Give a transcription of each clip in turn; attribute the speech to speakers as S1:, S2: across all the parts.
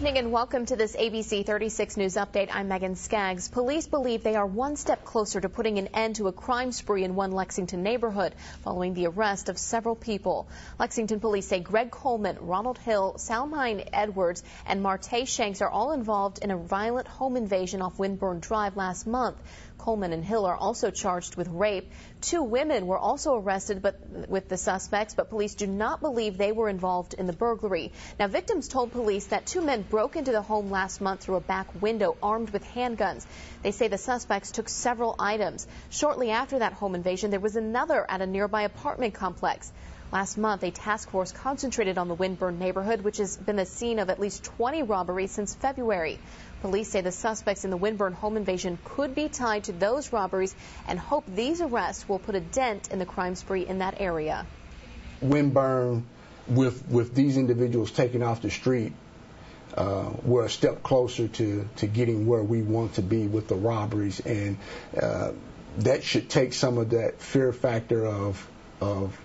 S1: evening and welcome to this ABC 36 News Update. I'm Megan Skaggs. Police believe they are one step closer to putting an end to a crime spree in one Lexington neighborhood following the arrest of several people. Lexington police say Greg Coleman, Ronald Hill, Salmine Edwards, and Marte Shanks are all involved in a violent home invasion off Windburn Drive last month. Coleman and Hill are also charged with rape. 2 women were also arrested with the suspects, but police do not believe they were involved in the burglary. Now, victims told police that 2 men broke into the home last month through a back window armed with handguns. They say the suspects took several items. Shortly after that home invasion, there was another at a nearby apartment complex. Last month, a task force concentrated on the Windburn neighborhood, which has been the scene of at least 20 robberies since February. Police say the suspects in the Windburn home invasion could be tied to those robberies and hope these arrests will put a dent in the crime spree in that area.
S2: Windburn, with these individuals taken off the street, we're a step closer to getting where we want to be with the robberies, and that should take some of that fear factor of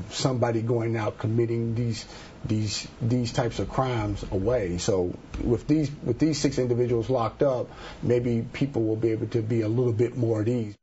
S2: somebody going out committing these types of crimes away. So with these 6 individuals locked up, maybe people will be able to be a little bit more at ease.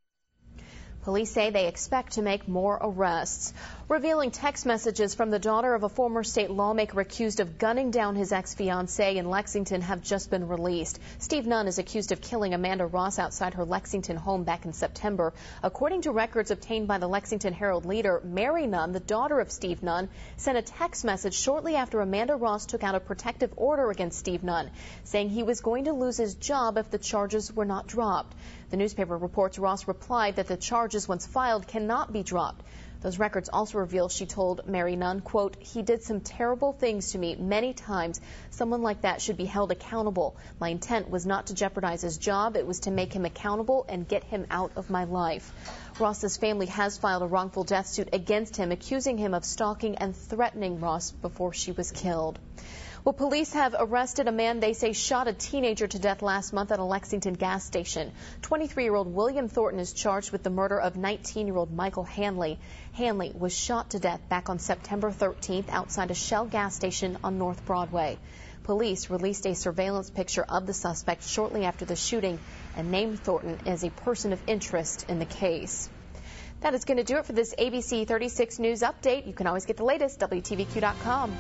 S1: Police say they expect to make more arrests. Revealing text messages from the daughter of a former state lawmaker accused of gunning down his ex-fiancée in Lexington have just been released. Steve Nunn is accused of killing Amanda Ross outside her Lexington home back in September. According to records obtained by the Lexington Herald Leader, Mary Nunn, the daughter of Steve Nunn, sent a text message shortly after Amanda Ross took out a protective order against Steve Nunn, saying he was going to lose his job if the charges were not dropped. The newspaper reports Ross replied that the charges, once filed, cannot be dropped. Those records also reveal she told Mary Nunn, quote, "He did some terrible things to me many times. Someone like that should be held accountable. My intent was not to jeopardize his job. It was to make him accountable and get him out of my life." Ross's family has filed a wrongful death suit against him, accusing him of stalking and threatening Ross before she was killed. Well, police have arrested a man they say shot a teenager to death last month at a Lexington gas station. 23-year-old William Thornton is charged with the murder of 19-year-old Michael Hanley. Hanley was shot to death back on September 13th outside a Shell gas station on North Broadway. Police released a surveillance picture of the suspect shortly after the shooting and named Thornton as a person of interest in the case. That is going to do it for this ABC 36 News Update. You can always get the latest, WTVQ.com.